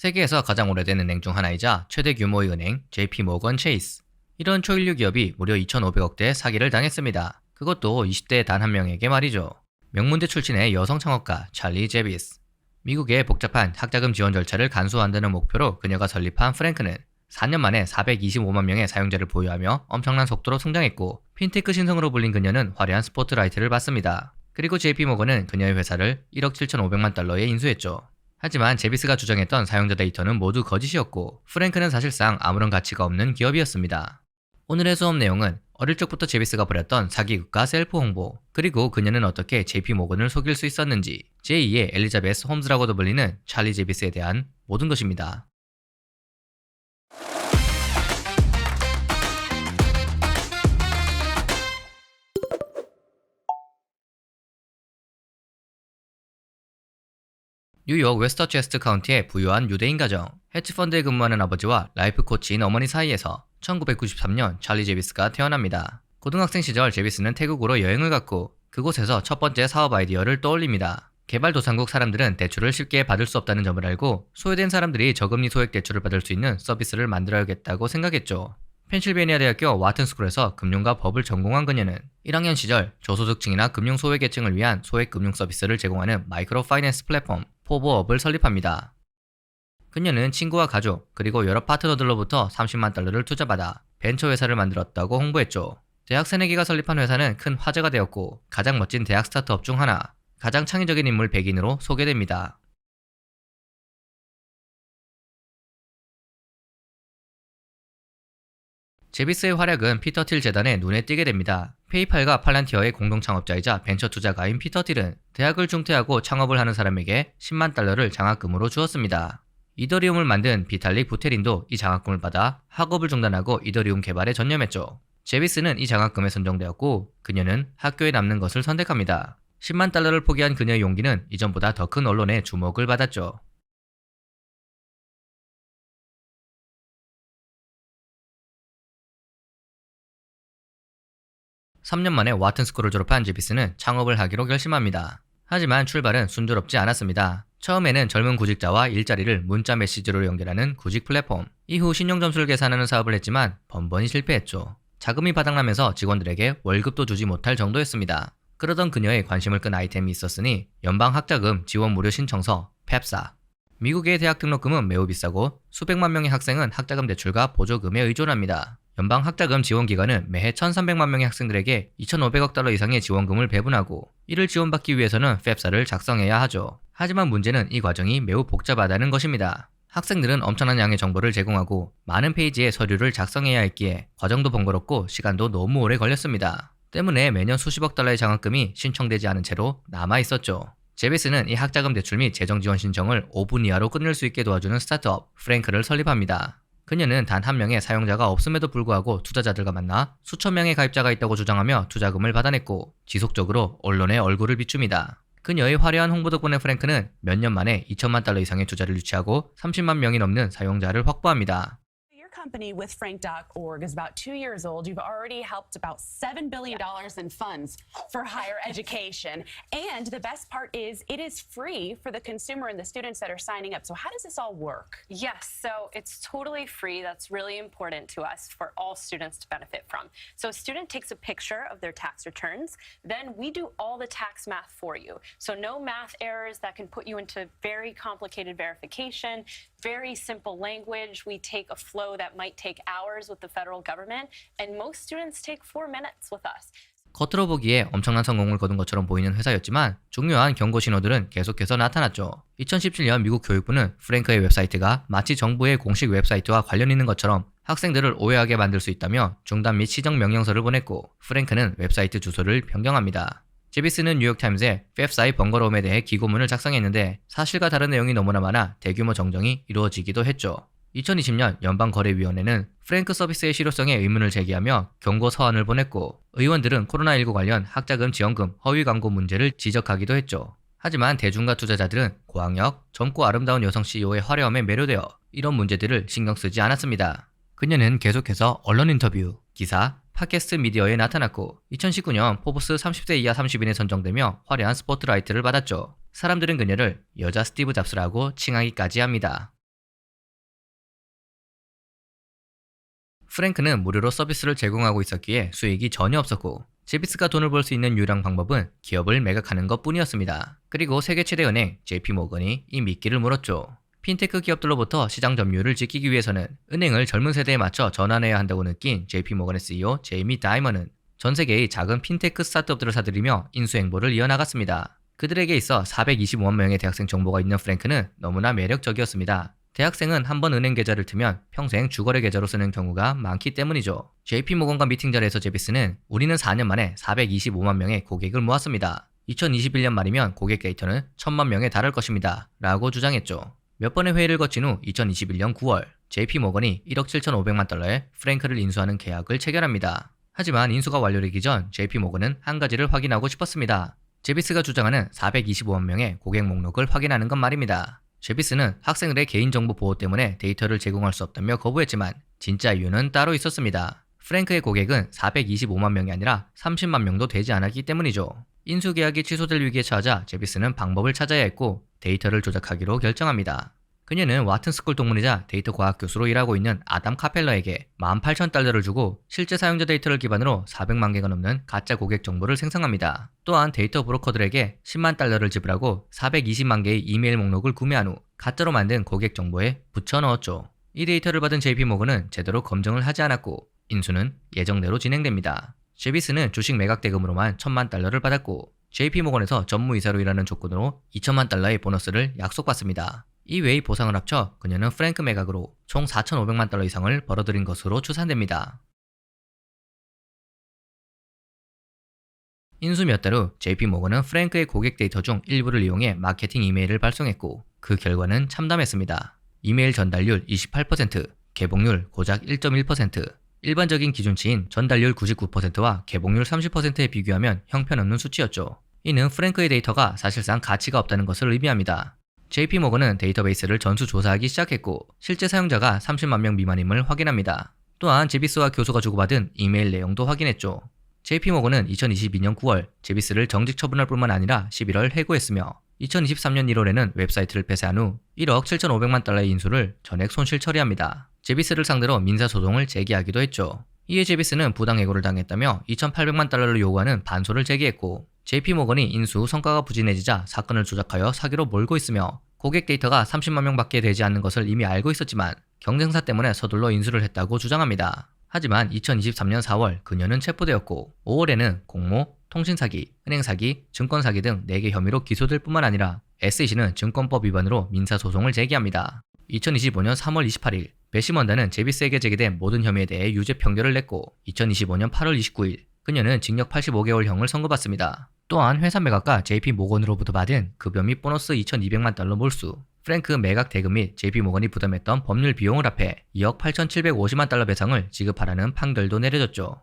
세계에서 가장 오래된 은행 중 하나이자 최대 규모의 은행 JP 모건 체이스. 이런 초인류 기업이 무려 2,500억대 사기를 당했습니다. 그것도 20대 단 한 명에게 말이죠. 명문대 출신의 여성 창업가 찰리 제비스. 미국의 복잡한 학자금 지원 절차를 간소화한다는 목표로 그녀가 설립한 프랭크는 4년 만에 425만 명의 사용자를 보유하며 엄청난 속도로 성장했고, 핀테크 신성으로 불린 그녀는 화려한 스포트라이트를 받습니다. 그리고 JP모건은 그녀의 회사를 1억 7,500만 달러에 인수했죠. 하지만 제비스가 주장했던 사용자 데이터는 모두 거짓이었고, 프랭크는 사실상 아무런 가치가 없는 기업이었습니다. 오늘의 수업 내용은 어릴 적부터 제비스가 벌였던 사기극과 셀프 홍보, 그리고 그녀는 어떻게 JP모건을 속일 수 있었는지, 제2의 엘리자베스 홈즈라고도 불리는 찰리 제비스에 대한 모든 것입니다. 뉴욕 웨스터체스트 카운티의 부유한 유대인 가정, 헤지펀드에 근무하는 아버지와 라이프 코치인 어머니 사이에서 1993년 찰리 제비스가 태어납니다. 고등학생 시절 제비스는 태국으로 여행을 갔고, 그곳에서 첫 번째 사업 아이디어를 떠올립니다. 개발도상국 사람들은 대출을 쉽게 받을 수 없다는 점을 알고, 소외된 사람들이 저금리 소액 대출을 받을 수 있는 서비스를 만들어야겠다고 생각했죠. 펜실베니아 대학교 와튼스쿨에서 금융과 법을 전공한 그녀는 1학년 시절 저소득층이나 금융 소외계층을 위한 소액 금융 서비스를 제공하는 마이크로 파이낸스 플랫폼 포보업을 설립합니다. 그녀는 친구와 가족, 그리고 여러 파트너들로부터 30만 달러를 투자받아 벤처 회사를 만들었다고 홍보했죠. 대학 새내기가 설립한 회사는 큰 화제가 되었고, 가장 멋진 대학 스타트업 중 하나, 가장 창의적인 인물 100인으로 소개됩니다. 제비스의 활약은 피터 틸 재단의 눈에 띄게 됩니다. 페이팔과 팔란티어의 공동 창업자이자 벤처 투자가인 피터 틸은 대학을 중퇴하고 창업을 하는 사람에게 10만 달러를 장학금으로 주었습니다. 이더리움을 만든 비탈릭 부테린도 이 장학금을 받아 학업을 중단하고 이더리움 개발에 전념했죠. 제비스는 이 장학금에 선정되었고, 그녀는 학교에 남는 것을 선택합니다. 10만 달러를 포기한 그녀의 용기는 이전보다 더 큰 언론의 주목을 받았죠. 3년 만에 와튼스쿨을 졸업한 제비스는 창업을 하기로 결심합니다. 하지만 출발은 순조롭지 않았습니다. 처음에는 젊은 구직자와 일자리를 문자 메시지로 연결하는 구직 플랫폼, 이후 신용점수를 계산하는 사업을 했지만 번번이 실패했죠. 자금이 바닥나면서 직원들에게 월급도 주지 못할 정도였습니다. 그러던 그녀의 관심을 끈 아이템이 있었으니 연방학자금 지원 무료 신청서, 펩사. 미국의 대학 등록금은 매우 비싸고 수백만 명의 학생은 학자금 대출과 보조금에 의존합니다. 연방학자금 지원기관은 매해 1,300만 명의 학생들에게 2,500억 달러 이상의 지원금을 배분하고, 이를 지원받기 위해서는 펩사를 작성해야 하죠. 하지만 문제는 이 과정이 매우 복잡하다는 것입니다. 학생들은 엄청난 양의 정보를 제공하고 많은 페이지의 서류를 작성해야 했기에 과정도 번거롭고 시간도 너무 오래 걸렸습니다. 때문에 매년 수십억 달러의 장학금이 신청되지 않은 채로 남아 있었죠. 제비스는 이 학자금 대출 및 재정 지원 신청을 5분 이하로 끝낼 수 있게 도와주는 스타트업 프랭크를 설립합니다. 그녀는 단 한 명의 사용자가 없음에도 불구하고 투자자들과 만나 수천 명의 가입자가 있다고 주장하며 투자금을 받아냈고, 지속적으로 언론에 얼굴을 비춥니다. 그녀의 화려한 홍보 덕분에 프랭크는 몇 년 만에 2천만 달러 이상의 투자를 유치하고 30만 명이 넘는 사용자를 확보합니다. Company with Frank.org is about 2 years old. You've already helped about $7 billion in funds for higher education. And the best part is it is free for the consumer and the students that are signing up. So how does this all work? Yes, so it's totally free. That's really important to us for all students to benefit from. So a student takes a picture of their tax returns, then we do all the tax math for you. So no math errors that can put you into very complicated verification, very simple language. We take a flow that might take hours with the federal government, and most students take 4 minutes with us. 겉으로 보기에 엄청난 성공을 거둔 것처럼 보이는 회사였지만 중요한 경고 신호들은 계속해서 나타났죠. 2017년 미국 교육부는 프랭크의 웹사이트가 마치 정부의 공식 웹사이트와 관련 있는 것처럼 학생들을 오해하게 만들 수 있다며 중단 및 시정 명령서를 보냈고, 프랭크는 웹사이트 주소를 변경합니다. 제비스는 뉴욕타임즈에 펩사의 번거로움에 대해 기고문을 작성했는데 사실과 다른 내용이 너무나 많아 대규모 정정이 이루어지기도 했죠. 2020년 연방거래위원회는 프랭크 서비스의 실효성에 의문을 제기하며 경고 서한을 보냈고, 의원들은 코로나19 관련 학자금 지원금 허위 광고 문제를 지적하기도 했죠. 하지만 대중과 투자자들은 고학력, 젊고 아름다운 여성 CEO의 화려함에 매료되어 이런 문제들을 신경 쓰지 않았습니다. 그녀는 계속해서 언론 인터뷰, 기사, 팟캐스트 미디어에 나타났고 2019년 포브스 30세 이하 30인에 선정되며 화려한 스포트라이트를 받았죠. 사람들은 그녀를 여자 스티브 잡스라고 칭하기까지 합니다. 프랭크는 무료로 서비스를 제공하고 있었기에 수익이 전혀 없었고 제비스가 돈을 벌 수 있는 유일한 방법은 기업을 매각하는 것 뿐이었습니다. 그리고 세계 최대 은행 JP모건이 이 미끼를 물었죠. 핀테크 기업들로부터 시장 점유율을 지키기 위해서는 은행을 젊은 세대에 맞춰 전환해야 한다고 느낀 JP모건의 CEO 제이미 다이먼은 전 세계의 작은 핀테크 스타트업들을 사들이며 인수행보를 이어나갔습니다. 그들에게 있어 425만 명의 대학생 정보가 있는 프랭크는 너무나 매력적이었습니다. 대학생은 한 번 은행 계좌를 트면 평생 주거래 계좌로 쓰는 경우가 많기 때문이죠. JP모건과 미팅 자리에서 제비스는 우리는 4년 만에 425만 명의 고객을 모았습니다. 2021년 말이면 고객 데이터는 1000만 명에 달할 것입니다. 라고 주장했죠. 몇 번의 회의를 거친 후 2021년 9월 JP모건이 1억 7,500만 달러에 프랭크를 인수하는 계약을 체결합니다. 하지만 인수가 완료되기 전 JP모건은 한 가지를 확인하고 싶었습니다. 제비스가 주장하는 425만 명의 고객 목록을 확인하는 것 말입니다. 제비스는 학생들의 개인정보 보호 때문에 데이터를 제공할 수 없다며 거부했지만 진짜 이유는 따로 있었습니다. 프랭크의 고객은 425만 명이 아니라 30만 명도 되지 않았기 때문이죠. 인수 계약이 취소될 위기에 처하자 제비스는 방법을 찾아야 했고 데이터를 조작하기로 결정합니다. 그녀는 와튼스쿨 동문이자 데이터 과학 교수로 일하고 있는 아담 카펠러에게 18,000달러를 주고 실제 사용자 데이터를 기반으로 400만 개가 넘는 가짜 고객 정보를 생성합니다. 또한 데이터 브로커들에게 10만 달러를 지불하고 420만 개의 이메일 목록을 구매한 후 가짜로 만든 고객 정보에 붙여 넣었죠. 이 데이터를 받은 JP모건은 제대로 검증을 하지 않았고 인수는 예정대로 진행됩니다. 제비스는 주식 매각 대금으로만 1,000만 달러를 받았고 JP모건에서 전무이사로 일하는 조건으로 2천만 달러의 보너스를 약속받습니다. 이 외의 보상을 합쳐 그녀는 프랭크 매각으로 총 4,500만 달러 이상을 벌어들인 것으로 추산됩니다. 인수 몇 달 후 JP모건은 프랭크의 고객 데이터 중 일부를 이용해 마케팅 이메일을 발송했고 그 결과는 참담했습니다. 이메일 전달률 28%, 개봉률 고작 1.1%, 일반적인 기준치인 전달률 99%와 개봉률 30%에 비교하면 형편없는 수치였죠. 이는 프랭크의 데이터가 사실상 가치가 없다는 것을 의미합니다. JP모건은 데이터베이스를 전수 조사하기 시작했고 실제 사용자가 30만 명 미만임을 확인합니다. 또한 제비스와 교수가 주고받은 이메일 내용도 확인했죠. JP모건은 2022년 9월 제비스를 정직 처분할 뿐만 아니라 11월 해고했으며 2023년 1월에는 웹사이트를 폐쇄한 후 1억 7,500만 달러의 인수를 전액 손실 처리합니다. 제비스를 상대로 민사소송을 제기하기도 했죠. 이에 제비스는 부당해고를 당했다며 2,800만 달러를 요구하는 반소를 제기했고 JP모건이 인수 후 성과가 부진해지자 사건을 조작하여 사기로 몰고 있으며 고객 데이터가 30만 명밖에 되지 않는 것을 이미 알고 있었지만 경쟁사 때문에 서둘러 인수를 했다고 주장합니다. 하지만 2023년 4월 그녀는 체포되었고 5월에는 공모, 통신사기, 은행사기, 증권사기 등 4개 혐의로 기소될 뿐만 아니라 SEC는 증권법 위반으로 민사소송을 제기합니다. 2025년 3월 28일 배심원단은 제비스에게 제기된 모든 혐의에 대해 유죄 판결을 냈고 2025년 8월 29일 그녀는 징역 85개월형을 선고받습니다. 또한 회사 매각과 JP모건으로부터 받은 급여 및 보너스 2,200만 달러 몰수, 프랭크 매각 대금 및 JP모건이 부담했던 법률 비용을 합해 2억 8,750만 달러 배상을 지급하라는 판결도 내려졌죠.